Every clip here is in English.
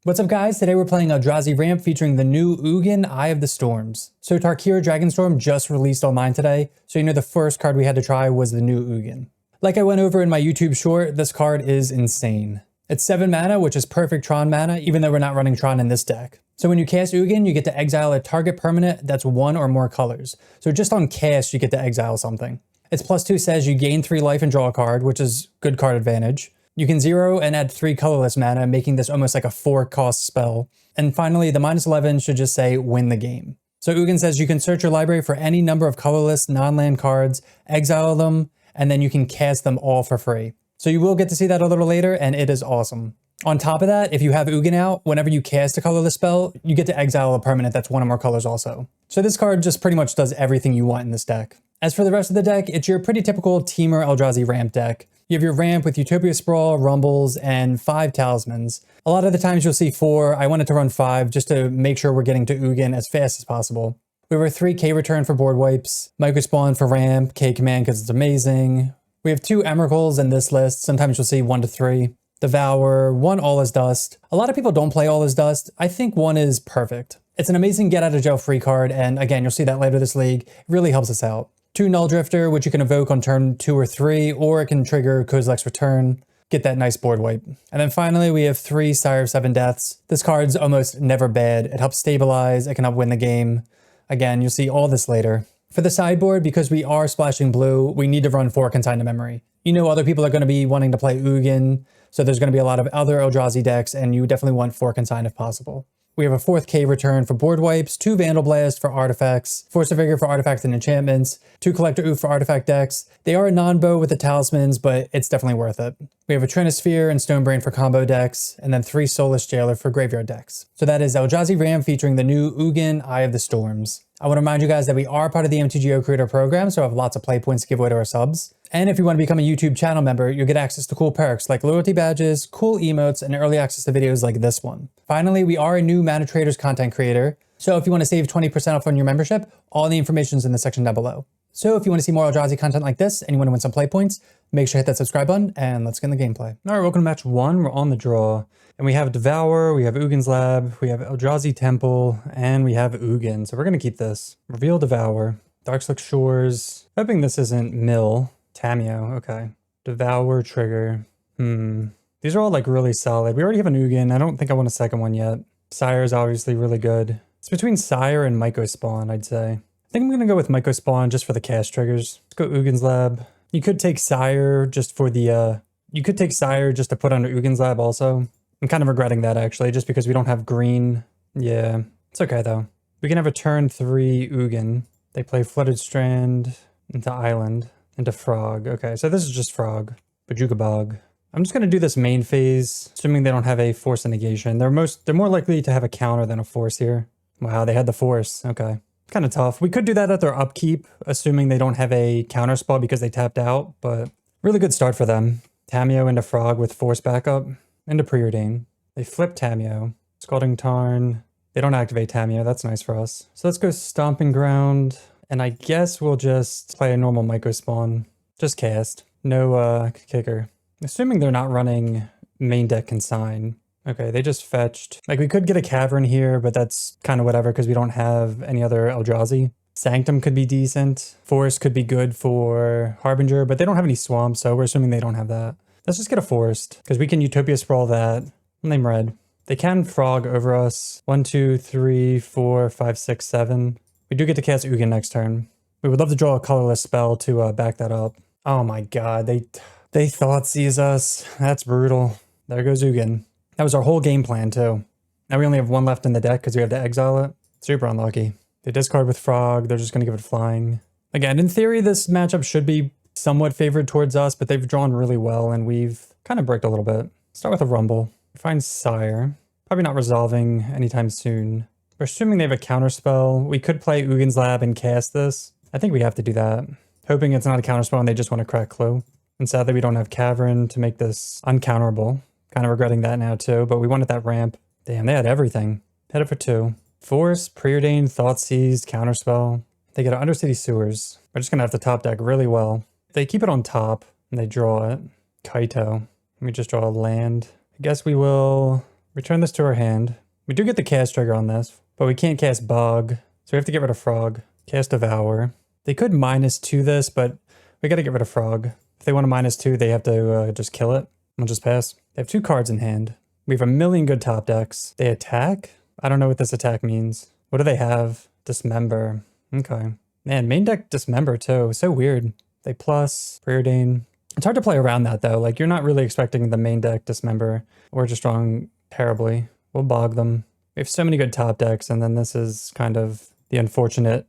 What's up guys, today we're playing Eldrazi Ramp featuring the new Ugin, Eye of the Storms. So Tarkir Dragonstorm just released online today, so you know the first card we had to try was the new Ugin. Like I went over in my YouTube short, this card is insane. It's 7 mana, which is perfect Tron mana, even though we're not running Tron in this deck. So when you cast Ugin, you get to exile a target permanent that's 1 or more colors. So just on cast, you get to exile something. Its +2 says you gain 3 life and draw a card, which is good card advantage. You can 0 and add 3 colorless mana, making this almost like a 4-cost spell. And finally, the -11 should just say win the game. So Ugin says you can search your library for any number of colorless non-land cards, exile them, and then you can cast them all for free. So you will get to see that a little later, and it is awesome. On top of that, if you have Ugin out, whenever you cast a colorless spell, you get to exile a permanent that's 1 or more colors also. So this card just pretty much does everything you want in this deck. As for the rest of the deck, it's your pretty typical Temur Eldrazi Ramp deck. You have your Ramp with Utopia Sprawl, Rumbles, and 5 Talismans. A lot of the times you'll see 4. I wanted to run 5 just to make sure we're getting to Ugin as fast as possible. We have a 3K return for board wipes, Micro Spawn for Ramp, K Command because it's amazing. We have 2 Emeralds in this list. Sometimes you'll see 1 to 3. Devour, 1 All is Dust. A lot of people don't play All is Dust. I think 1 is perfect. It's an amazing get out of jail free card, and again, you'll see that later this league. It really helps us out. 2 Nulldrifter, which you can evoke on turn 2 or 3, or it can trigger Kozilek's return. Get that nice board wipe. And then finally, we have 3 Sire of 7 Deaths. This card's almost never bad. It helps stabilize, it can help win the game. Again, you'll see all this later. For the sideboard, because we are splashing blue, we need to run 4 Consign to Memory. You know other people are going to be wanting to play Ugin, so there's going to be a lot of other Eldrazi decks, and you definitely want 4 Consign if possible. We have a 4th K return for board wipes, 2 Vandal Blast for artifacts, Force of Vigor for artifacts and enchantments, 2 Collector Oof for artifact decks. They are a non-bow with the talismans, but it's definitely worth it. We have a Trinisphere and Stonebrain for combo decks, and then 3 Soulless Jailer for graveyard decks. So that is Eldrazi Ramp featuring the new Ugin, Eye of the Storms. I want to remind you guys that we are part of the MTG Creator Program, so I have lots of play points to give away to our subs. And if you want to become a YouTube channel member, you'll get access to cool perks like loyalty badges, cool emotes, and early access to videos like this one. Finally, we are a new Mana Traders content creator, so if you want to save 20% off on your membership, all the information is in the section down below. So if you want to see more Eldrazi content like this and you want to win some play points, make sure to hit that subscribe button, and let's get in the gameplay. All right, welcome to match 1. We're on the draw. And we have Devour, we have Ugin's Lab, we have Eldrazi Temple, and we have Ugin. So we're going to keep this. Reveal Devour. Darkslick Shores. Hoping this isn't Mill. Tamio, okay. Devour Trigger. These are all like really solid. We already have an Ugin. I don't think I want a second one yet. Sire is obviously really good. It's between Sire and Myco Spawn, I'd say. I think I'm going to go with Myco Spawn just for the cast triggers. Let's go Ugin's Lab. You could take Sire just for the, you could take Sire just to put under Ugin's Lab also. I'm kind of regretting that actually, just because we don't have green. Yeah, it's okay though. We can have a turn 3 Ugin. They play Flooded Strand into Island, into Frog. Okay, so this is just Frog. Bajuka Bog. I'm just going to do this main phase, assuming they don't have a Force of Negation. They're more likely to have a counter than a Force here. Wow, they had the Force. Okay. Kind of tough. We could do that at their upkeep, assuming they don't have a counter spell because they tapped out, but really good start for them. Tamio into Frog with Force backup. Into Preordain. They flip Tamio. Scalding Tarn. They don't activate Tamio. That's nice for us. So let's go Stomping Ground. And I guess we'll just play a normal Myco Spawn. Just cast. No kicker. Assuming they're not running main deck Consign. Okay, they just fetched. Like we could get a Cavern here, but that's kind of whatever because we don't have any other Eldrazi. Sanctum could be decent. Forest could be good for Harbinger, but they don't have any swamps, so we're assuming they don't have that. Let's just get a Forest, because we can Utopia Sprawl that. Name red. They can Frog over us. 1, 2, 3, 4, 5, 6, 7. We do get to cast Ugin next turn. We would love to draw a colorless spell to back that up. Oh my god, they Thoughtseize us. That's brutal. There goes Ugin. That was our whole game plan too. Now we only have 1 left in the deck because we have to exile it. Super unlucky. They discard with Frog. They're just going to give it flying. Again, in theory, this matchup should be somewhat favored towards us, but they've drawn really well and we've kind of bricked a little bit. Start with a Rumble. Find Sire. Probably not resolving anytime soon. We're assuming they have a counterspell. We could play Ugin's Lab and cast this. I think we have to do that. Hoping it's not a counterspell and they just want to crack Clue. And sadly we don't have Cavern to make this uncounterable. Kind of regretting that now too, but we wanted that ramp. Damn, they had everything. Head it for 2. Force, Preordain, Thoughtseize, Counterspell. They get Undercity Sewers. We're just going to have to top deck really well. They keep it on top and they draw it. Kaito. Let me just draw a land. I guess we will Return this to our hand. We do get the cast trigger on this, but we can't cast Bog, so we have to get rid of Frog. Cast Devour. They could -2 this, but we gotta get rid of Frog. If they want to -2, they have to just kill it. We'll just pass. They have 2 cards in hand. We have a million good top decks. They attack? I don't know what this attack means. What do they have? Dismember. Okay. Man, main deck Dismember too. So weird. They plus, Preordain. It's hard to play around that though. Like, you're not really expecting the main deck Dismember. We're just drawing terribly. We'll bog them. We have so many good top decks, and then this is kind of the unfortunate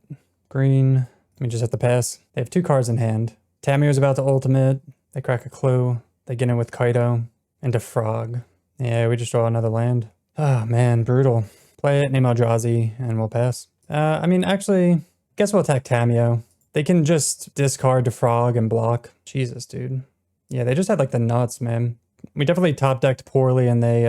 green. We just have to pass. They have 2 cards in hand. Tammy's about to ultimate. They crack a clue. They get in with Kaido. Into Frog. Yeah, we just draw another land. Oh man, brutal. Play it, name Eldrazi, and we'll pass. I mean, actually, guess we'll attack Tamio. They can just discard to Frog and block. Jesus, dude. Yeah, they just had like the nuts, man. We definitely top decked poorly, and they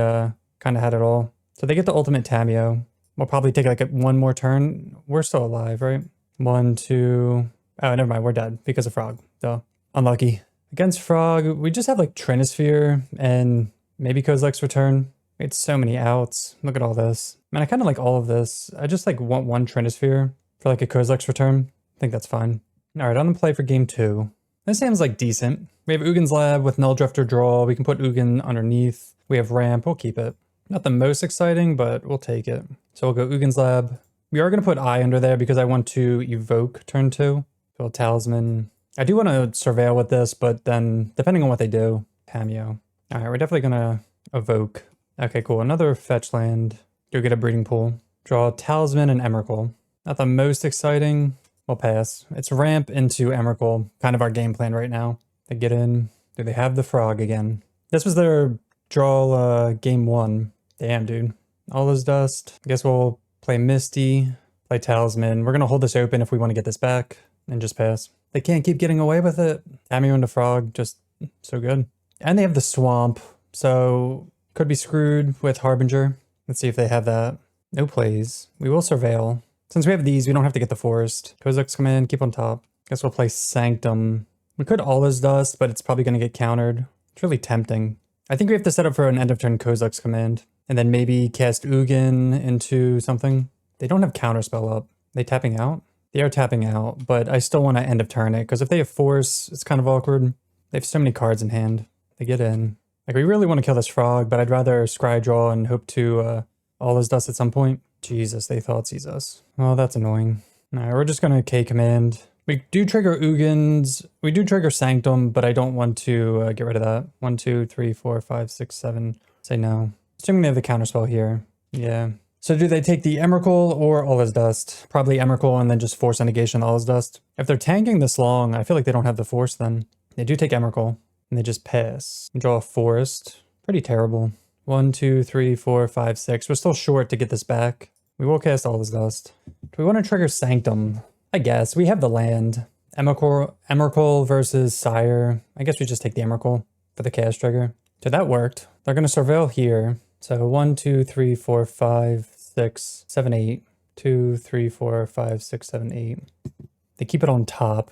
kind of had it all. So they get the ultimate Tamio. We'll probably take like one more turn. We're still alive, right? 1, 2. Oh, never mind. We're dead because of Frog. So unlucky. Against Frog, we just have like Trinisphere and maybe Kozilek's Return. We had so many outs. Look at all this. Man, I kind of like all of this. I just like want one Trinisphere for like a Kozilek's Return. I think that's fine. All right, on the play for game 2. This hand's like decent. We have Ugin's Lab with Nulldrifter draw. We can put Ugin underneath. We have Ramp. We'll keep it. Not the most exciting, but we'll take it. So we'll go Ugin's Lab. We are going to put Eye under there because I want to evoke turn 2. So Talisman. I do want to surveil with this, but then depending on what they do, Tamio. All right, we're definitely going to evoke. Okay, cool. Another fetch land. Go get a breeding pool. Draw Talisman and Emrakul. Not the most exciting. We'll pass. It's Ramp into Emrakul. Kind of our game plan right now. They get in. Do they have the Frog again? This was their draw game 1. Damn, dude. All is dust. I guess we'll play Misty. Play Talisman. We're going to hold this open if we want to get this back. And just pass. They can't keep getting away with it. Tamio into Frog. Just so good. And they have the Swamp. So could be screwed with Harbinger. Let's see if they have that. No plays. We will surveil. Since we have these, we don't have to get the Forest. Kozilek's come in, keep on top. Guess we'll play Sanctum. We could All Is Dust, but it's probably going to get countered. It's really tempting. I think we have to set up for an end of turn Kozilek's command. And then maybe cast Ugin into something. They don't have counterspell up. They tapping out? They are tapping out, but I still want to end of turn it, because if they have Force, it's kind of awkward. They have so many cards in hand. They get in. Like, we really want to kill this Frog, but I'd rather scry draw and hope to All Is Dust at some point. Jesus, they thought sees us. Well, that's annoying. Alright, we're just gonna K command. We do trigger Ugins. We do trigger Sanctum, but I don't want to get rid of that. 1, 2, 3, 4, 5, 6, 7. Say no. Assuming they have the counterspell here. Yeah. So do they take the Emrakul or All Is Dust? Probably Emrakul and then just force a negation All Is Dust. If they're tanking this long, I feel like they don't have the force then. They do take Emrakul and they just pass. Draw a Forest. Pretty terrible. 1, 2, 3, 4, 5, 6. We're still short to get this back. We will cast All Is Dust. Do we want to trigger Sanctum? I guess. We have the land. Emrakul versus Sire. I guess we just take the Emrakul for the cast trigger. So that worked. They're going to surveil here. So 1, 2, 3, 4, 5, 6, 7, 8. 2, 3, 4, 5, 6, 7, 8. They keep it on top.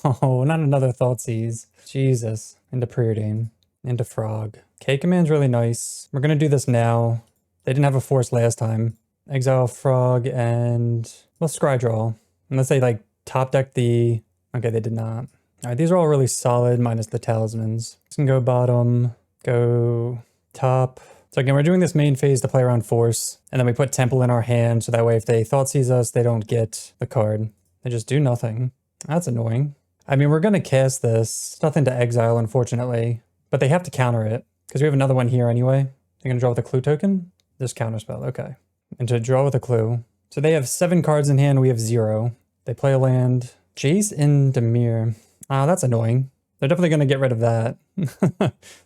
No, not another Thoughtseize. Jesus. Into Preordain. Into Frog. K command's really nice. We're going to do this now. They didn't have a force last time. Exile Frog and we'll scry draw. Unless they like top deck the... Okay, they did not. Alright, these are all really solid minus the talismans. This can go bottom, go top. So again, we're doing this main phase to play around force. And then we put Temple in our hand so that way if they Thoughtseize us, they don't get the card. They just do nothing. That's annoying. I mean, we're going to cast this. It's nothing to exile, unfortunately. But they have to counter it. Because we have another one here anyway. They're going to draw with a clue token? This counterspell, okay. And to draw with a clue. So they have 7 cards in hand, we have 0. They play a land. Jace in Dimir. Ah, that's annoying. They're definitely going to get rid of that.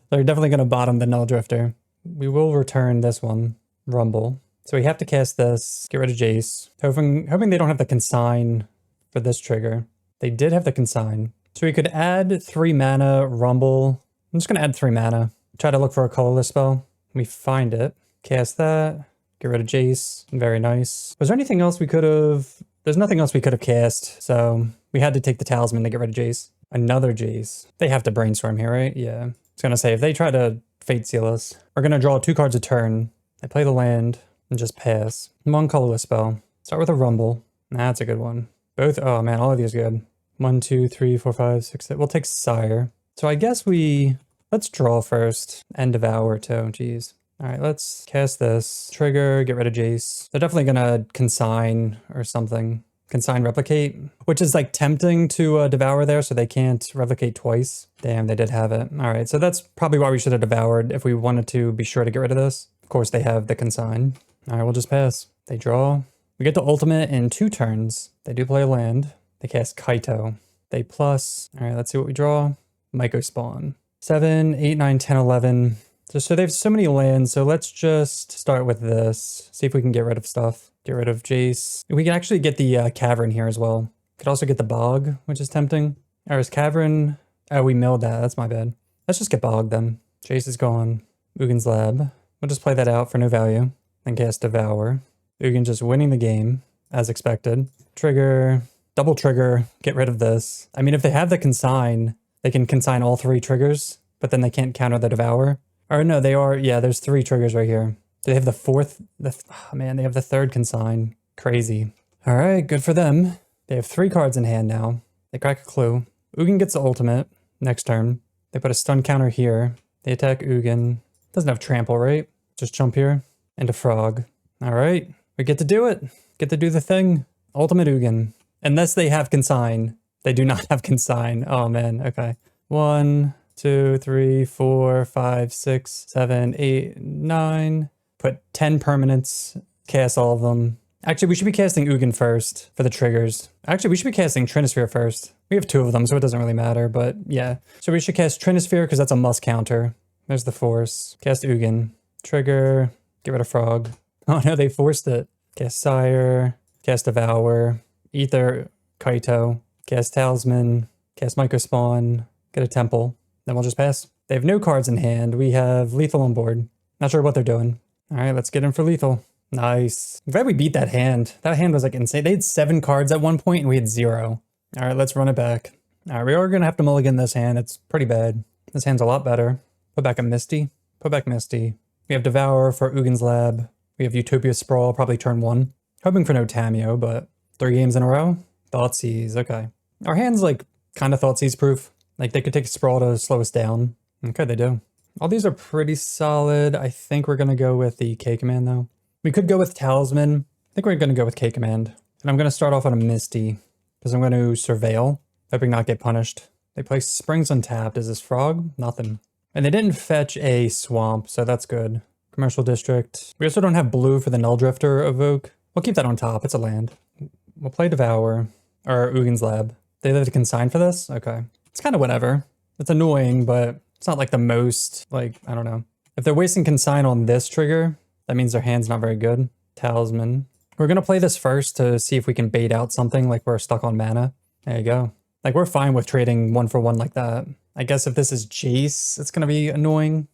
They're definitely going to bottom the Nulldrifter. We will return this one. Rumble. So we have to cast this, get rid of Jace. Hoping they don't have the Consign for this trigger. They did have the Consign. So we could add 3 mana, Rumble. I'm just going to add 3 mana. Try to look for a colorless spell. We find it. Cast that. Get rid of Jace. Very nice. Was there anything else we could have... There's nothing else we could have cast, so we had to take the Talisman to get rid of Jace. Another Jace. They have to brainstorm here, right? Yeah. I was going to say, if they try to Fate Seal us, we're going to draw 2 cards a turn, They play the land and just pass. One colorless spell. Start with a rumble. That's a good one. Both, oh man, all of these are good. 1, 2, 3, 4, 5, 6, 7. We'll take Sire. So I guess let's draw first and devour too, jeez. All right, let's cast this. Trigger, get rid of Jace. They're definitely gonna consign or something. Consign replicate, which is like tempting to devour there, so they can't replicate twice. Damn, they did have it. All right, so that's probably why we should have devoured if we wanted to be sure to get rid of this. Of course, they have the consign. All right, we'll just pass. They draw. We get the ultimate in 2 turns. They do play a land. They cast Kaito. They plus. All right, let's see what we draw. Myco spawn. 7, 8, 9, 10, 11. So they have so many lands, so let's just start with this. See if we can get rid of stuff. Get rid of Jace. We can actually get the Cavern here as well. Could also get the Bog, which is tempting. Or is Cavern... Oh, we milled that. That's my bad. Let's just get Bog then. Jace is gone. Ugin's Lab. We'll just play that out for no value. Then cast Devour. Ugin just winning the game, as expected. Trigger. Double trigger. Get rid of this. I mean, if they have the Consign, they can consign all 3 triggers, but then they can't counter the Devour. Or no, they are... Yeah, there's 3 triggers right here. They have the 4th, oh man, they have the 3rd consign. Crazy. All right, good for them. They have 3 cards in hand now. They crack a clue. Ugin gets the ultimate next turn. They put a stun counter here. They attack Ugin. Doesn't have trample, right? Just jump here. And a frog. All right, we get to do it. Get to do the thing. Ultimate Ugin. Unless they have consign. They do not have consign. Oh man, okay. 1, 2, 3, 4, 5, 6, 7, 8, 9... Put 10 permanents, cast all of them. Actually, we should be casting Ugin first for the triggers. Actually, we should be casting Trinisphere first. We have 2 of them, so it doesn't really matter, but yeah. So we should cast Trinisphere because that's a must counter. There's the force. Cast Ugin. Trigger. Get rid of Frog. Oh no, they forced it. Cast Sire. Cast Devour. Ether. Kaito. Cast Talisman. Cast Myco Spawn. Get a Temple. Then we'll just pass. They have no cards in hand. We have Lethal on board. Not sure what they're doing. All right, let's get in for lethal. Nice. I'm glad we beat that hand. That hand was like insane. They had 7 cards at one point and we had 0. All right, let's run it back. All right, we are going to have to mulligan this hand. It's pretty bad. This hand's a lot better. Put back a Misty. Put back Misty. We have Devour for Ugin's Lab. We have Utopia Sprawl, probably turn 1. Hoping for no Tameo, but 3 games in a row. Thoughtseize, okay. Our hand's like kind of Thoughtseize proof. Like they could take a Sprawl to slow us down. Okay, they do. All these are pretty solid. I think we're going to go with the K command though. We could go with Talisman. I think we're going to go with K command. And I'm going to start off on a Misty because I'm going to Surveil, hoping not get punished. They play Springs Untapped. Is this Frog? Nothing. And they didn't fetch a Swamp, so that's good. Commercial District. We also don't have blue for the Nulldrifter Evoke. We'll keep that on top. It's a land. We'll play Devour, or Ugin's Lab. They have to consign for this? Okay. It's kind of whatever. It's annoying, but it's not like the most, like, I don't know. If they're wasting consign on this trigger, that means their hand's not very good. Talisman. We're going to play this first to see if we can bait out something like we're stuck on mana. There you go. Like, we're fine with trading 1 for 1 like that. I guess if this is Jace, it's going to be annoying.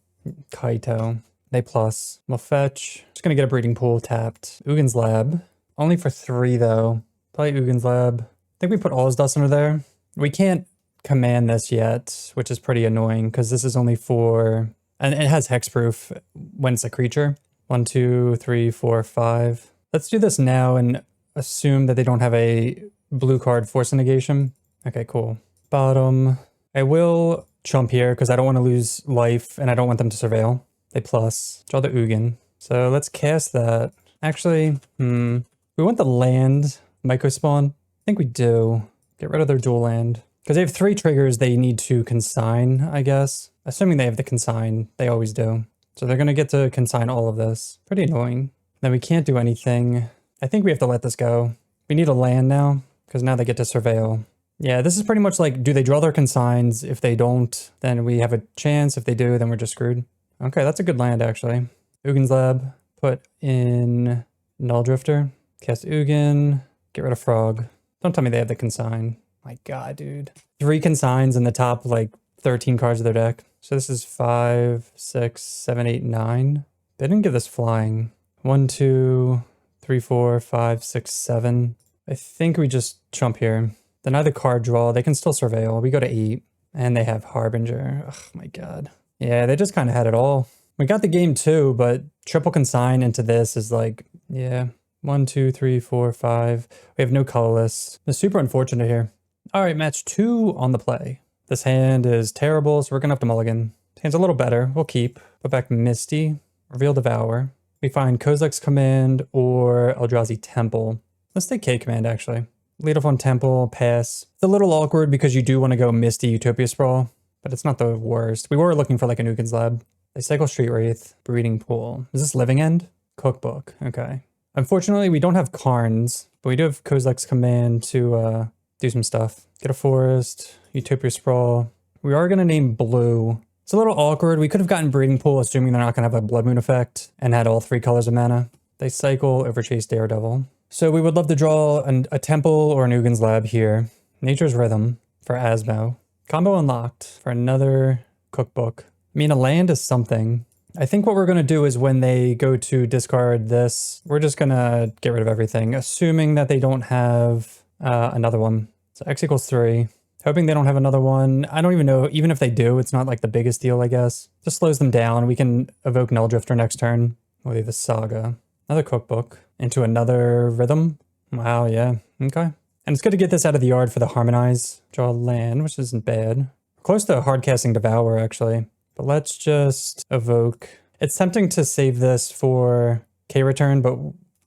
Kaito. They plus. We'll fetch. Just going to get a breeding pool tapped. Ugin's Lab. Only for 3, though. Play Ugin's Lab. I think we put all his dust under there. We can't command this yet, which is pretty annoying because this is only for... And it has hexproof when it's a creature. 1, 2, 3, 4, 5. Let's do this now and assume that they don't have a blue card force negation. Okay, cool. Bottom. I will chump here because I don't want to lose life and I don't want them to surveil. They plus. Draw the Ugin. So let's cast that. Actually, we want the land Myco spawn. I think we do. Get rid of their dual land. Because they have 3 triggers they need to consign, I guess. Assuming they have the consign. They always do. So they're going to get to consign all of this. Pretty annoying. Then we can't do anything. I think we have to let this go. We need a land now. Because now they get to surveil. Yeah, this is pretty much like, do they draw their consigns? If they don't, then we have a chance. If they do, then we're just screwed. Okay, that's a good land, actually. Ugin's Lab. Put in Nulldrifter. Cast Ugin. Get rid of Frog. Don't tell me they have the consign. My god, dude. 3 consigns in the top, like, 13 cards of their deck. So this is 5, 6, 7, 8, 9. They didn't give this flying. 1, 2, 3, 4, 5, 6, 7. I think we just chump here. Then either card draw. They can still surveil. We go to 8. And they have Harbinger. Oh my god. Yeah, they just kind of had it all. We got the game too, but triple consign into this is like, yeah, 1, 2, 3, 4, 5. We have no colorless. It's super unfortunate here. All right, match 2 on the play. This hand is terrible, so we're gonna have to mulligan. This hand's a little better. We'll keep. Put back Misty, reveal Devour. We find Kozilek's Command or Eldrazi Temple. Let's take K Command actually. Lead off on Temple, pass. It's a little awkward because you do want to go Misty Utopia Sprawl, but it's not the worst. We were looking for like an Ugin's Lab. They cycle Street Wraith, Breeding Pool. Is this Living End? Cookbook, okay. Unfortunately, we don't have Karns, but we do have Kozilek's Command to do some stuff. Get a Forest, Utopia Sprawl. We are gonna name Blue. It's a little awkward. We could have gotten Breeding Pool, assuming they're not gonna have a Blood Moon effect, and had all 3 colors of mana. They cycle Overchase Daredevil. So we would love to draw a Temple or an Ugin's Lab here. Nature's Rhythm for Asmo. Combo unlocked for another Cookbook. I mean, a land is something. I think what we're going to do is when they go to discard this, we're just going to get rid of everything, assuming that they don't have another one. So X equals 3. Hoping they don't have another one. I don't even know. Even if they do, it's not like the biggest deal, I guess. Just slows them down. We can evoke Nulldrifter next turn. We'll leave a Saga. Another Cookbook. Into another Rhythm. Wow, yeah. Okay. And it's good to get this out of the yard for the Harmonize. Draw a land, which isn't bad. We're close to hardcasting Devour, actually. But let's just evoke. It's tempting to save this for K-Return, but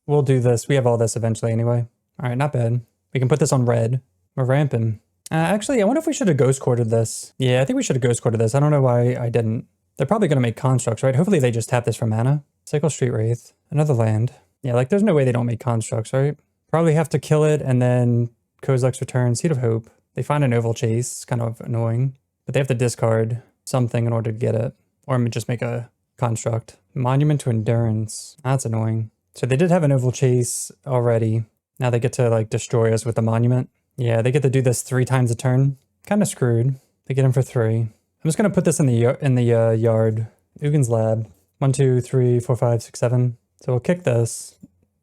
we'll do this. We have all this eventually anyway. All right, not bad. We can put this on red. We're ramping. Actually, I wonder if we should have Ghost Courted this. Yeah, I think we should have Ghost Courted this. I don't know why I didn't. They're probably going to make constructs, right? Hopefully they just tap this for mana. Cycle Street Wraith. Another land. Yeah, like there's no way they don't make constructs, right? Probably have to kill it and then Kozilek's Return, Seed of Hope. They find an Oval Chase. It's kind of annoying. But they have to discard something in order to get it. Or just make a construct. Monument to Endurance. That's annoying. So they did have an Oval Chase already. Now they get to like destroy us with the Monument. Yeah, they get to do this 3 times a turn. Kind of screwed. They get him for 3. I'm just going to put this in the yard. Ugin's Lab. 1, 2, 3, 4, 5, 6, 7. So we'll kick this.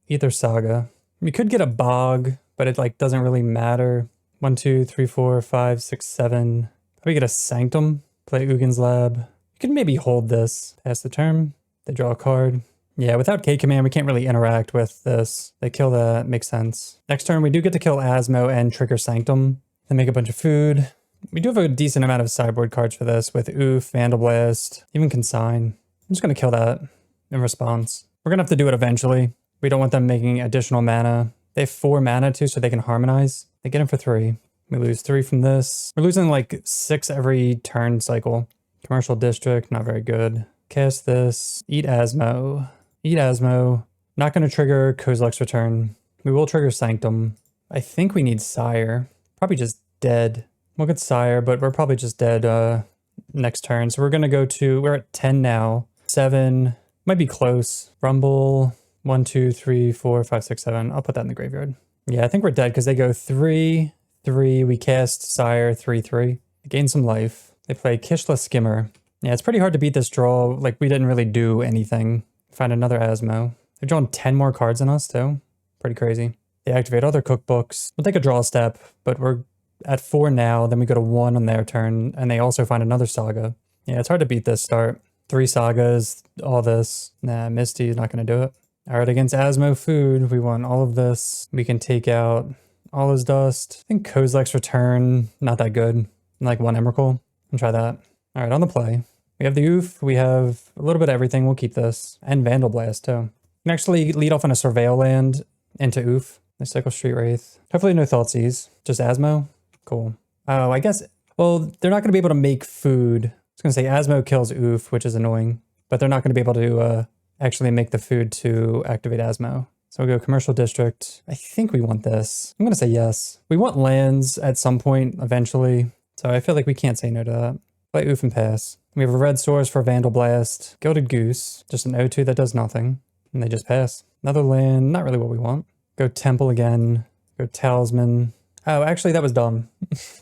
Either Saga. We could get a Bog, but it like doesn't really matter. 1, 2, 3, 4, 5, 6, 7. Probably get a Sanctum. Play Ugin's Lab. You could maybe hold this. Pass the turn. They draw a card. Yeah, without K Command, we can't really interact with this. They kill that. Makes sense. Next turn, we do get to kill Asmo and trigger Sanctum. They make a bunch of food. We do have a decent amount of sideboard cards for this with Oof, Vandal Blast, even Consign. I'm just going to kill that in response. We're going to have to do it eventually. We don't want them making additional mana. They have 4 mana too, so they can Harmonize. They get him for 3. We lose 3 from this. We're losing like 6 every turn cycle. Commercial District, not very good. Cast this. Eat Asmo. Eat Asmo. Not going to trigger Kozilek's Return. We will trigger Sanctum. I think we need Sire. Probably just dead. We'll get Sire, but we're probably just dead next turn. So we're going to go to, we're at 10 now. 7. Might be close. Rumble. 1, 2, 3, 4, 5, 6, 7. I'll put that in the graveyard. Yeah, I think we're dead because they go 3, 3. We cast Sire, 3, 3. They gain some life. They play Kishla Skimmer. Yeah, it's pretty hard to beat this draw. Like, we didn't really do anything. Find another Asmo. They've drawn 10 more cards than us, too. Pretty crazy. They activate other cookbooks. We'll take a draw step, but we're at 4 now. Then we go to 1 on their turn, and they also find another Saga. Yeah, it's hard to beat this start. 3 Sagas, all this. Nah, Misty is not going to do it. All right, against Asmo Food, we want all of this. We can take out all his dust. I think Kozilek's Return, not that good. Like 1 Emrakul. I'll try that. All right, on the play. We have the Oof. We have a little bit of everything. We'll keep this. And Vandal Blast, too. We can actually lead off on a Surveil land into Oof. They cycle Street Wraith. Hopefully no Thoughtseize. Just Asmo. Cool. Oh, I guess... Well, they're not going to be able to make food. I was going to say Asmo kills Oof, which is annoying. But they're not going to be able to actually make the food to activate Asmo. So we'll go Commercial District. I think we want this. I'm going to say yes. We want lands at some point eventually. So I feel like we can't say no to that. Play Oof and pass. We have a red source for Vandal Blast. Gilded Goose. Just an O2 that does nothing. And they just pass. Another land. Not really what we want. Go Temple again. Go Talisman. Oh, actually, that was dumb.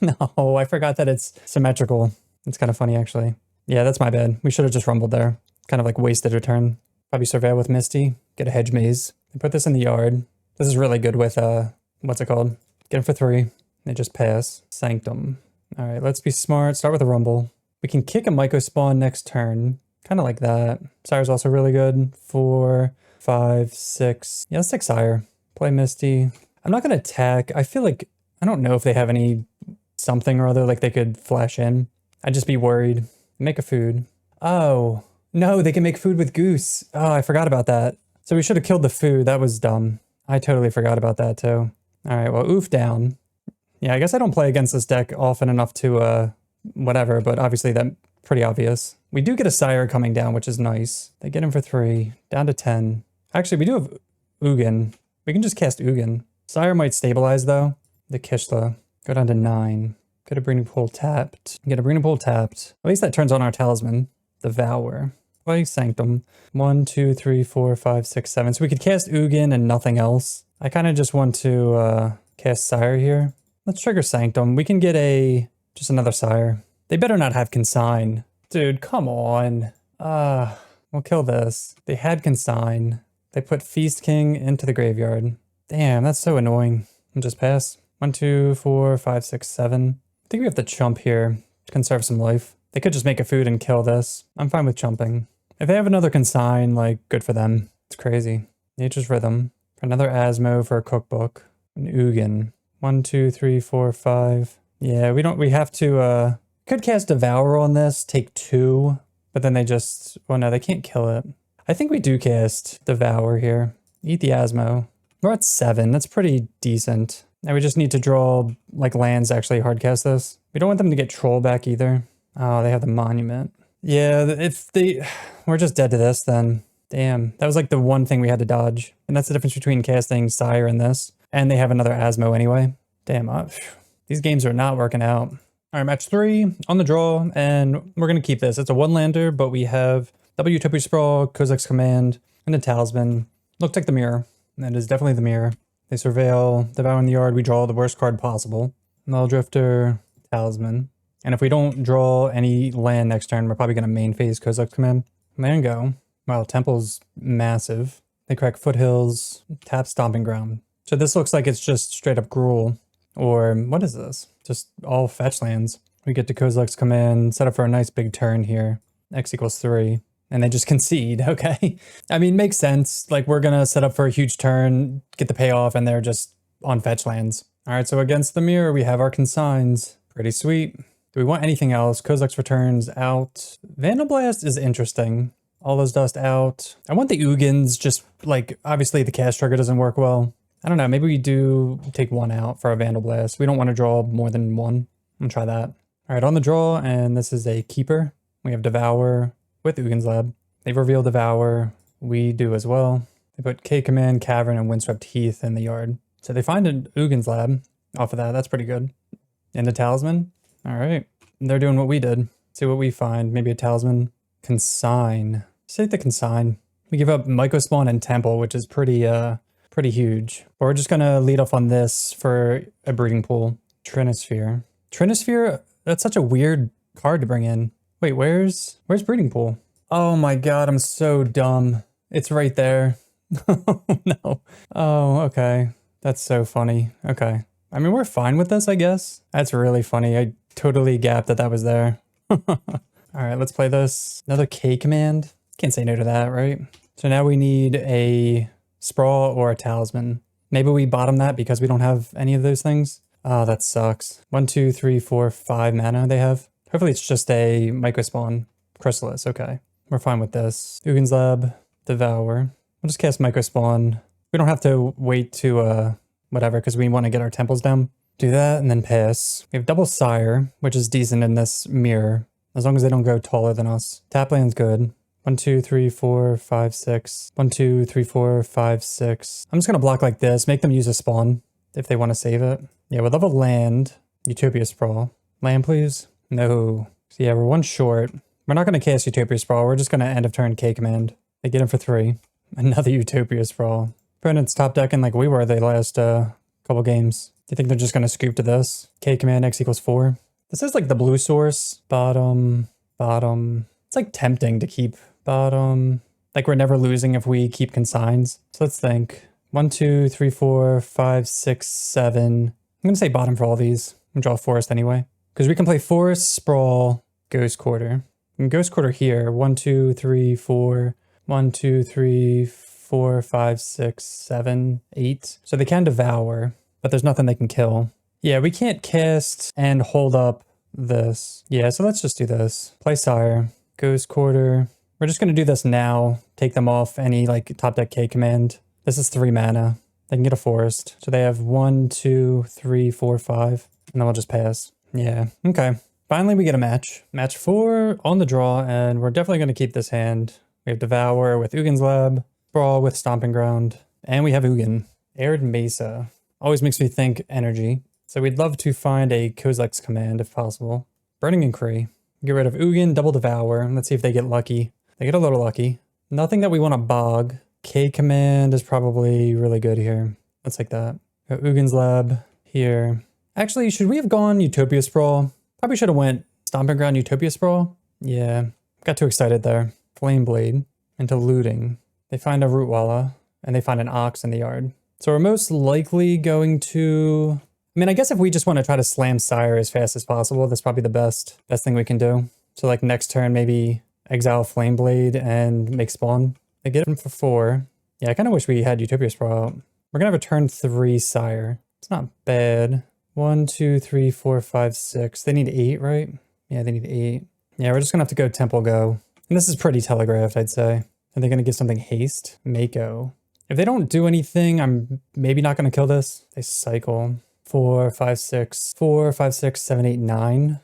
No, I forgot that it's symmetrical. It's kind of funny, actually. Yeah, that's my bad. We should have just rumbled there. Kind of like wasted a turn. Probably Surveil with Misty. Get a Hedge Maze. And put this in the yard. This is really good with, what's it called? Get him for 3. They just pass. Sanctum. All right, let's be smart. Start with a rumble. We can kick a Myco Spawn next turn. Kind of like that. Sire's also really good. 4, 5, 6. Yeah, let's take Sire. Play Misty. I'm not going to attack. I feel like, I don't know if they have any something or other like they could flash in. I'd just be worried. Make a food. Oh, no, they can make food with Goose. Oh, I forgot about that. So we should have killed the food. That was dumb. I totally forgot about that too. All right, well, oof down. Yeah, I guess I don't play against this deck often enough to, whatever, but obviously that's pretty obvious. We do get a Sire coming down, which is nice. They get him for 3, down to 10. Actually, we do have Ugin. We can just cast Ugin. Sire might stabilize though. The Kishla. Go down to 9. Get a Breeding Pool tapped. Get a Breeding Pool tapped. At least that turns on our Talisman. Devour. Play Sanctum. 1, 2, 3, 4, 5, 6, 7. So we could cast Ugin and nothing else. I kind of just want to cast Sire here. Let's trigger Sanctum. We can get just another Sire. They better not have Consign. Dude, come on. We'll kill this. They had Consign. They put Feast King into the graveyard. Damn, that's so annoying. I'll just pass. 1, 2, 4, 5, 6, 7. I think we have to chump here to conserve some life. They could just make a food and kill this. I'm fine with chumping. If they have another Consign, like, good for them. It's crazy. Nature's Rhythm. For another Asmo for a cookbook. An Ugin. 1, 2, 3, 4, 5. Yeah, we have to, could cast Devour on this, take 2, but then they just, well, no, they can't kill it. I think we do cast Devour here. Eat the Asmo. We're at 7. That's pretty decent. Now we just need to draw, like, lands to actually hardcast this. We don't want them to get Troll back either. Oh, they have the Monument. Yeah, we're just dead to this then. Damn, that was like the one thing we had to dodge. And that's the difference between casting Sire and this. And they have another Asmo anyway. Damn, these games are not working out. All right, match 3 on the draw, and we're going to keep this. It's a 1-lander, but we have double Utopia Sprawl, Kozilek's Command, and a Talisman. Looks like the mirror. That is definitely the mirror. They surveil, Devour in the yard, we draw the worst card possible. Nulldrifter, Talisman. And if we don't draw any land next turn, we're probably going to main phase Kozilek's Command. There you go. Wow, Temple's massive. They crack Foothills, tap Stomping Ground. So this looks like it's just straight up Gruul. Or what is this? Just all fetch lands. We get to Kozilek's Command, set up for a nice big turn here. X equals 3. And they just concede, okay? I mean, makes sense. Like, we're gonna set up for a huge turn, get the payoff, and they're just on fetch lands. All right, so against the mirror, we have our consigns. Pretty sweet. Do we want anything else? Kozilek's returns out. Vandalblast is interesting. All those dust out. I want the Ugins, just like, obviously the cast trigger doesn't work well. I don't know, maybe we do take 1 out for a Vandalblast. We don't want to draw more than 1. I'm gonna try that. All right, on the draw, and this is a keeper. We have Devour with Ugin's Lab. They've revealed Devour. We do as well. They put K-Command, Cavern, and Windswept Heath in the yard. So they find an Ugin's Lab off of that. That's pretty good. And a Talisman. All right. They're doing what we did. See what we find. Maybe a Talisman. Consign. Say the Consign. We give up Mycospawn and Temple, which is pretty huge. But we're just going to lead off on this for a breeding pool. Trinisphere. Trinisphere, that's such a weird card to bring in. Wait, where's breeding pool? Oh my god, I'm so dumb. It's right there. Oh no. Oh, okay. That's so funny. Okay. I mean, we're fine with this, I guess. That's really funny. I totally gapped that was there. All right, let's play this. Another K command. Can't say no to that, right? So now we need a Sprawl or a Talisman. Maybe we bottom that because we don't have any of those things. Oh, that sucks. 1, 2, 3, 4, 5 mana they have. Hopefully it's just a Mycospawn. Chrysalis, okay. We're fine with this. Ugin's Lab, Devour. We'll just cast Mycospawn. We don't have to wait to, whatever, because we want to get our temples down. Do that and then pass. We have double Sire, which is decent in this mirror, as long as they don't go taller than us. Tap land's good. 1, 2, 3, 4, 5, 6. 1, 2, 3, 4, 5, 6. I'm just going to block like this, make them use a spawn if they want to save it. Yeah, we'll level land. Utopia Sprawl. Land, please. No. So yeah, we're 1 short. We're not going to cast Utopia Sprawl. We're just going to end of turn K command. They get him for 3. Another Utopia Sprawl. Opponent's top decking like we were the last couple games. Do you think they're just going to scoop to this? K command X equals 4. This is like the blue source. Bottom. It's like tempting to keep bottom. Like we're never losing if we keep consigns. So let's think. 1, 2, 3, 4, 5, 6, 7. I'm going to say bottom for all these. I'm going to draw Forest anyway. Because we can play Forest, Sprawl, Ghost Quarter. And Ghost Quarter here. 1, 2, 3, 4. 1, 2, 3, 4, 5, 6, 7, 8. So they can devour, but there's nothing they can kill. Yeah, we can't cast and hold up this. Yeah, so let's just do this. Play Sire. Ghost Quarter. We're just going to do this now. Take them off any like top deck K command. This is 3 mana. They can get a forest. So they have 1, 2, 3, 4, 5. And then we'll just pass. Yeah, okay. Finally, we get a match. Match 4 on the draw, and we're definitely going to keep this hand. We have Devour with Ugin's Lab, Brawl with Stomping Ground, and we have Ugin. Arid Mesa. Always makes me think energy. So we'd love to find a Kozilek's command if possible. Burning Inquiry. Get rid of Ugin, double Devour. Let's see if they get lucky. They get a little lucky. Nothing that we want to bog. K command is probably really good here. Let's take that. Got Ugin's Lab here. Actually, should we have gone Utopia Sprawl? Probably should have went Stomping Ground Utopia Sprawl. Yeah, got too excited there. Flame Blade into looting. They find a Rootwalla and they find an Ox in the yard. So we're most likely going to... I mean, I guess if we just want to try to slam Sire as fast as possible, that's probably the best thing we can do. So like next turn, maybe exile Flame Blade and make spawn. They get him for 4. Yeah, I kind of wish we had Utopia Sprawl out. We're going to have a turn 3 Sire. It's not bad. 1, 2, 3, 4, 5, 6. They need 8, right? Yeah, they need 8. Yeah, we're just going to have to go Temple Go. And this is pretty telegraphed, I'd say. Are they going to get something haste? Mako. If they don't do anything, I'm maybe not going to kill this. They cycle. 4, 5, 6. 4, 5, 6, 7, 8, 9.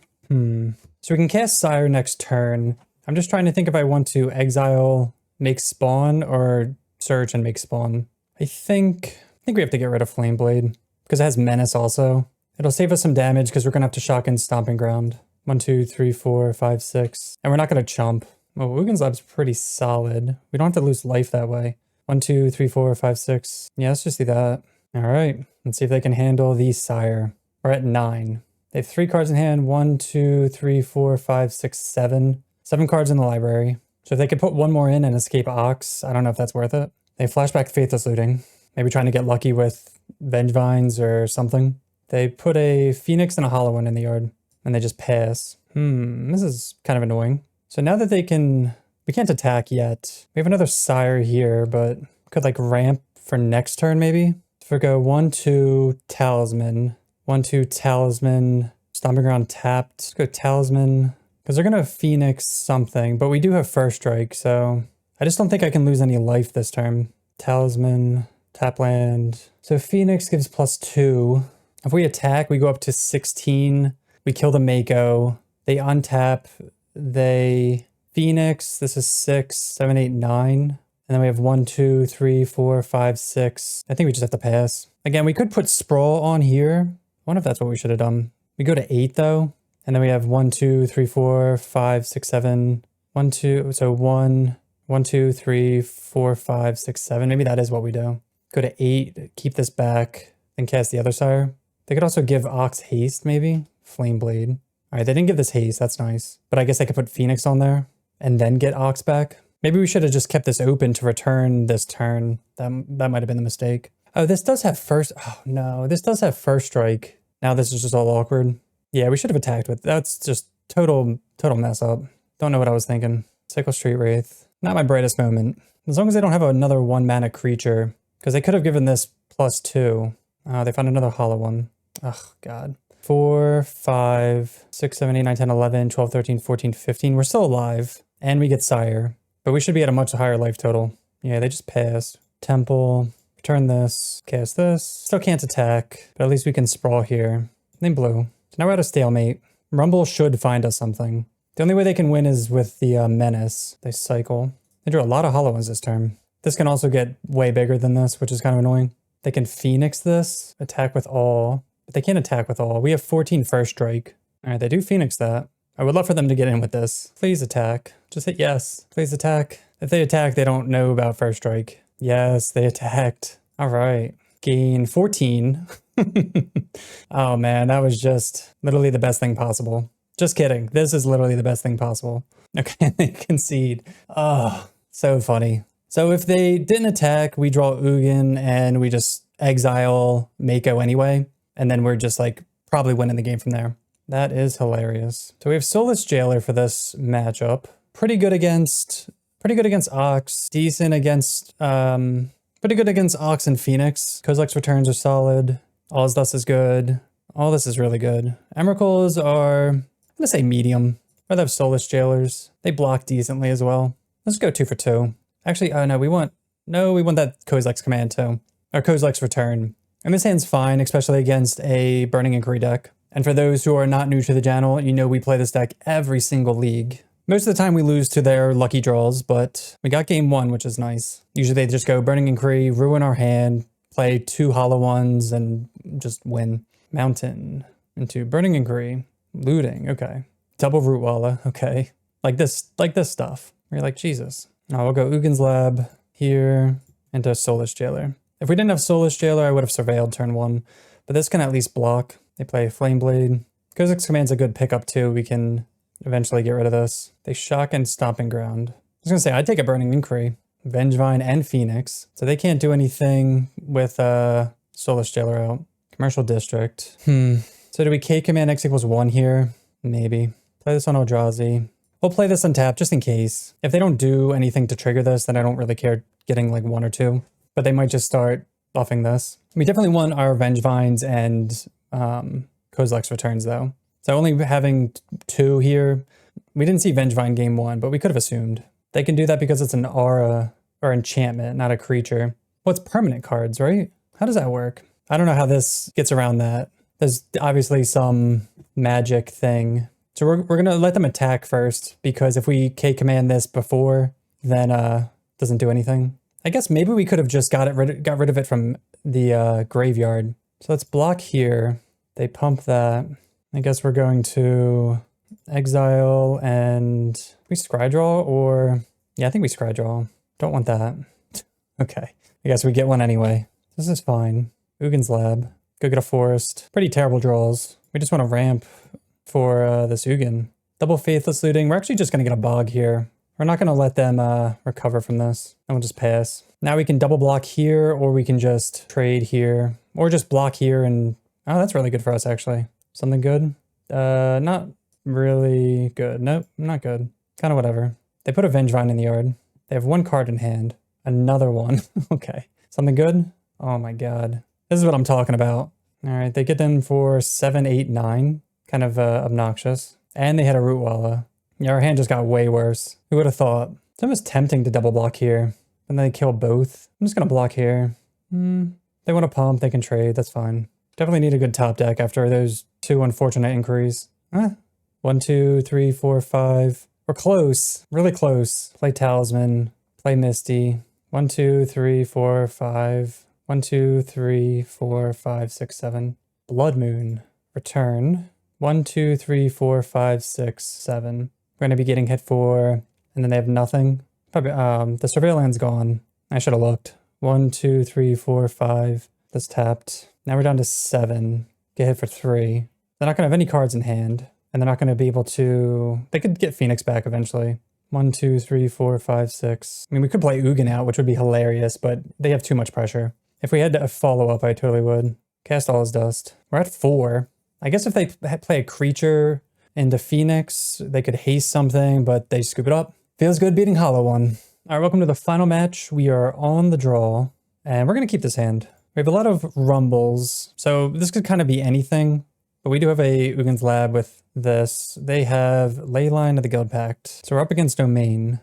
So we can cast Sire next turn. I'm just trying to think if I want to exile, make spawn, or search and make spawn. I think we have to get rid of Flame Blade because it has Menace also. It'll save us some damage because we're going to have to shock in Stomping Ground. 1, 2, 3, 4, 5, 6. And we're not going to chump. Oh, Ugin's Lab's pretty solid. We don't have to lose life that way. 1, 2, 3, 4, 5, 6. Yeah, let's just do that. All right. Let's see if they can handle the Sire. We're at 9. They have 3 cards in hand. 1, 2, 3, 4, 5, 6, 7. 7 cards in the library. So if they could put 1 more in and escape Ox, I don't know if that's worth it. They flashback Faithless Looting. Maybe trying to get lucky with Vengevines or something. They put a Phoenix and a Hollow One in the yard, and they just pass. This is kind of annoying. So now that they can... We can't attack yet. We have another Sire here, but could like ramp for next turn maybe? If we go 1, 2, Talisman. 1, 2, Talisman. Stomping Ground tapped. Let's go Talisman. Because they're going to Phoenix something, but we do have First Strike, so... I just don't think I can lose any life this turn. Talisman, tap land. So Phoenix gives +2. If we attack, we go up to 16. We kill the Mako. They untap. They Phoenix. This is 6, 7, 8, 9. And then we have 1, 2, 3, 4, 5, 6. I think we just have to pass. Again, we could put Sprawl on here. I wonder if that's what we should have done. We go to 8 though. And then we have 1, 2, 3, 4, 5, 6, 7. 1, 2. So 1, 2, 3, 4, 5, 6, 7. Maybe that is what we do. Go to 8. Keep this back. Then cast the other Sire. They could also give Ox haste, maybe. Flame Blade. All right, they didn't give this haste. That's nice. But I guess I could put Phoenix on there and then get Ox back. Maybe we should have just kept this open to return this turn. That might have been the mistake. Oh, this does have first... Oh, no. This does have First Strike. Now this is just all awkward. Yeah, we should have attacked with... That's just total mess up. Don't know what I was thinking. Cycle Street Wraith. Not my brightest moment. As long as they don't have another 1-mana creature. Because they could have given this +2. They found another Hollow One. Oh, God. 4, 5, 6, 7, 8, 9, 10, 11, 12, 13, 14, 15. We're still alive. And we get Sire. But we should be at a much higher life total. Yeah, they just passed. Temple. Return this. Cast this. Still can't attack. But at least we can sprawl here. They blue. So now we're at a stalemate. Rumble should find us something. The only way they can win is with the Menace. They cycle. They drew a lot of Hollow Ones this turn. This can also get way bigger than this, which is kind of annoying. They can Phoenix this, attack with all, but they can't attack with all. We have 14 First Strike. All right, they do Phoenix that. I would love for them to get in with this. Please attack. Just hit yes. Please attack. If they attack, they don't know about First Strike. Yes, they attacked. All right. Gain 14. Oh man, that was just literally the best thing possible. Just kidding. This is literally the best thing possible. Okay, they concede. Oh, so funny. So if they didn't attack, we draw Ugin and we just exile Mako anyway. And then we're just like probably winning the game from there. That is hilarious. So we have Soulless Jailer for this matchup. Pretty good against Ox. Decent against pretty good against Ox and Phoenix. Kozilek's returns are solid. All's Dust is good. All this is really good. Emeralds are, I'm gonna say medium. Rather have Soulless Jailers. They block decently as well. Let's go 2 for 2. Actually, oh no, we want that Kozilek's command too. Or Kozilek's return. And this hand's fine, especially against a Burning Inquiry deck. And for those who are not new to the channel, you know we play this deck every single league. Most of the time we lose to their lucky draws, but we got game 1, which is nice. Usually they just go Burning Inquiry, ruin our hand, play 2 hollow ones, and just win. Mountain into Burning Inquiry, looting, okay. Double Rootwalla, okay. Like this stuff. You're like, Jesus. Oh, we'll go Ugin's Lab here into Soulless Jailer. If we didn't have Soulless Jailer, I would have Surveilled turn 1, but this can at least block. They play Flame Blade. Kozilek's command's a good pickup too. We can eventually get rid of this. They shock and Stomping Ground. I was gonna say, I'd take a Burning Inquiry. Vengevine and Phoenix. So they can't do anything with Soulless Jailer out. Commercial District. So do we K command X equals 1 here? Maybe. Play this on Eldrazi. We'll play this untap just in case. If they don't do anything to trigger this, then I don't really care getting like 1 or 2. But they might just start buffing this. We definitely want our Vengevines and Kozilek's returns though. So only having 2 here, we didn't see Vengevine game 1, but we could have assumed. They can do that because it's an aura or enchantment, not a creature. Well, it's permanent cards, right? How does that work? I don't know how this gets around that. There's obviously some magic thing. So we're gonna let them attack first, because if we K command this before, then doesn't do anything. I guess maybe we could have just got rid of it from the graveyard. So let's block here. They pump that. I guess we're going to exile and we scry draw, or yeah, I think we scry draw. Don't want that. Okay, I guess we get one anyway. This is fine. Ugin's Lab. Go get a forest. Pretty terrible draws. We just want to ramp for this Ugin. Double Faithless Looting. We're actually just going to get a bog here. We're not going to let them recover from this. And we'll just pass. Now we can double block here, or we can just trade here, or just block here and... Oh, that's really good for us, actually. Something good? Not really good. Nope, not good. Kind of whatever. They put a Vengevine in the yard. They have 1 card in hand. Another one. Okay. Something good? Oh my god. This is what I'm talking about. All right, they get in for 7, 8, 9. Kind of obnoxious. And they had a Rootwalla. Yeah, our hand just got way worse. Who would have thought? It's almost tempting to double block here. And then they kill both. I'm just going to block here. They want to pump, they can trade, that's fine. Definitely need a good top deck after those 2 unfortunate inquiries. 1, 2, 3, 4, 5. We're close, really close. Play Talisman, play Misty. 1, 2, 3, 4, 5. 1, 2, 3, 4, 5, 6, 7. Blood Moon. Return. 1, 2, 3, 4, 5, 6, 7. We're going to be getting hit for, and then they have nothing. Probably, the Surveillance gone. I should have looked. 1, 2, 3, 4, 5. That's tapped. Now we're down to 7. Get hit for 3. They're not going to have any cards in hand. And they're not going to be able to... They could get Phoenix back eventually. 1, 2, 3, 4, 5, 6. I mean, we could play Ugin out, which would be hilarious, but they have too much pressure. If we had a follow-up, I totally would. Cast All's Dust. We're at 4. I guess if they play a creature into Phoenix, they could haste something, but they scoop it up. Feels good beating Hollow One. All right, welcome to the final match. We are on the draw, and we're going to keep this hand. We have a lot of rumbles, so this could kind of be anything, but we do have a Ugin's Lab with this. They have Leyline of the Guild Pact, so we're up against Domain.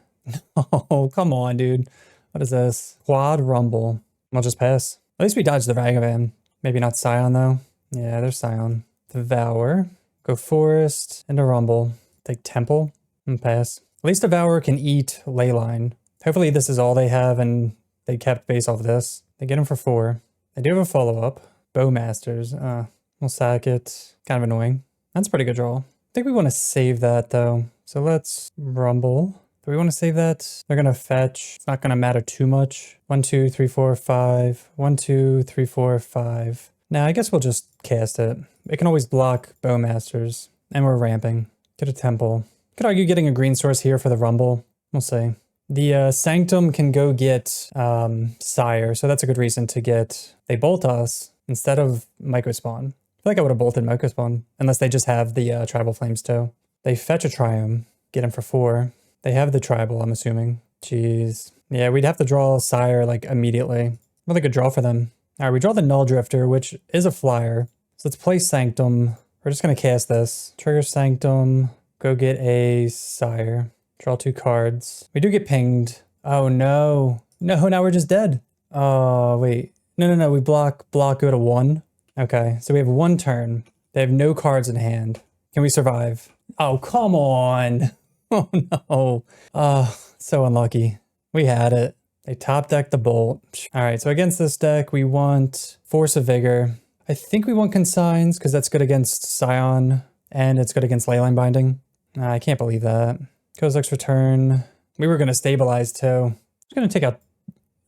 Oh, come on, dude. What is this? Quad Rumble. I'll just pass. At least we dodged the Vagavan. Maybe not Scion, though. Yeah, there's Scion. Devour. Go Forest into Rumble. Take Temple and pass. At least Devour can eat Leyline. Hopefully this is all they have and they kept base off this. They get him for 4. They do have a follow-up. Bowmasters. We'll sack it. Kind of annoying. That's a pretty good draw. I think we want to save that, though. So let's Rumble. Do we want to save that? They're going to fetch. It's not going to matter too much. 1, 2, 3, 4, 5. 1, 2, 3, 4, 5. Now, I guess we'll just cast it. It can always block Bowmasters. And we're ramping. Get a Temple. Could argue getting a green source here for the Rumble. We'll see. The Sanctum can go get Sire, so that's a good reason to get... They bolt us instead of Microspawn. feel like I would have bolted Mocha Spawn, unless they just have the Tribal Flames too. They fetch a Triome, get him for 4. They have the Tribal, I'm assuming. Jeez. Yeah, we'd have to draw Sire like immediately. Really good draw for them. All right, we draw the Nulldrifter, which is a flyer. So let's play Sanctum. We're just going to cast this. Trigger Sanctum. Go get a Sire. Draw 2 cards. We do get pinged. Oh, no. No, now we're just dead. Oh, wait. No. We block, go to 1. Okay, so we have 1 turn. They have no cards in hand. Can we survive? Oh, come on. Oh, no. Oh, so unlucky. We had it. They top decked the Bolt. All right, so against this deck, we want Force of Vigor. I think we want Consigns because that's good against Scion and it's good against Leyline Binding. I can't believe that. Kozilek's Return. We were going to stabilize too. I'm just going to take out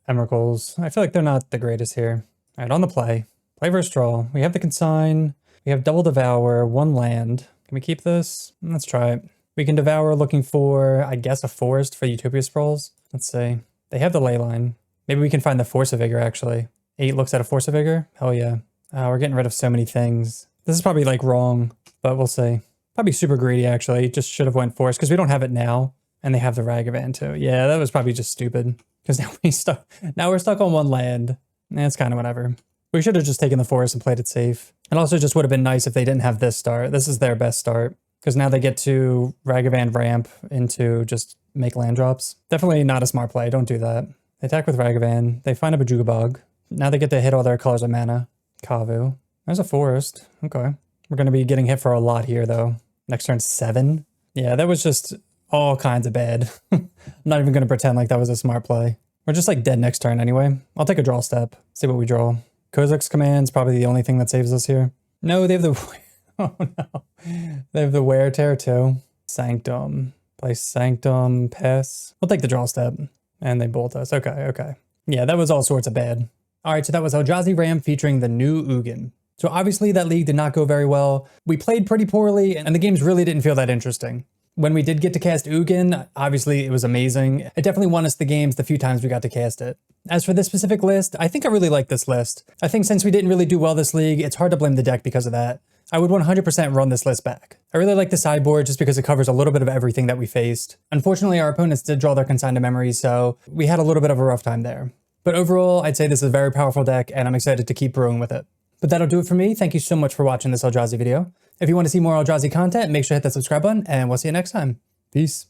Emeralds. I feel like they're not the greatest here. All right, on the play. Play versus draw. We have the Consign. We have Double Devour, 1 land. Can we keep this? Let's try it. We can Devour looking for, I guess, a Forest for Utopia Sprawls. Let's see. They have the Leyline. Maybe we can find the Force of Vigor, actually. 8 looks at a Force of Vigor? Hell yeah. We're getting rid of so many things. This is probably, like, wrong, but we'll see. Probably super greedy, actually. Just should have went Force, because we don't have it now. And they have the Ragavan, too. Yeah, that was probably just stupid. Because now we're stuck on 1 land. It's kind of whatever. We should have just taken the Forest and played it safe. It also just would have been nice if they didn't have this start. This is their best start. Because now they get to Ragavan Ramp into just make land drops. Definitely not a smart play. Don't do that. They attack with Ragavan. They find a Bajuga Bog. Now they get to hit all their colors of mana. Kavu. There's a Forest. Okay. We're going to be getting hit for a lot here, though. Next turn, 7. Yeah, that was just all kinds of bad. I'm not even going to pretend like that was a smart play. We're just like dead next turn anyway. I'll take a draw step. See what we draw. Kozilek's Command's probably the only thing that saves us here. No, they have the... Oh no. They have the Wear Tear too. Sanctum. Play Sanctum. Pass. We'll take the draw step. And they bolt us. Okay. Yeah, that was all sorts of bad. Alright, so that was Eldrazi Ramp featuring the new Ugin. So obviously that league did not go very well. We played pretty poorly and the games really didn't feel that interesting. When we did get to cast Ugin, obviously it was amazing. It definitely won us the games the few times we got to cast it. As for this specific list, I think I really like this list. I think since we didn't really do well this league, it's hard to blame the deck because of that. I would 100% run this list back. I really like the sideboard just because it covers a little bit of everything that we faced. Unfortunately, our opponents did draw their Consign to Memory, so we had a little bit of a rough time there. But overall, I'd say this is a very powerful deck, and I'm excited to keep brewing with it. But that'll do it for me. Thank you so much for watching this Eldrazi video. If you want to see more Eldrazi content, make sure to hit that subscribe button, and we'll see you next time. Peace.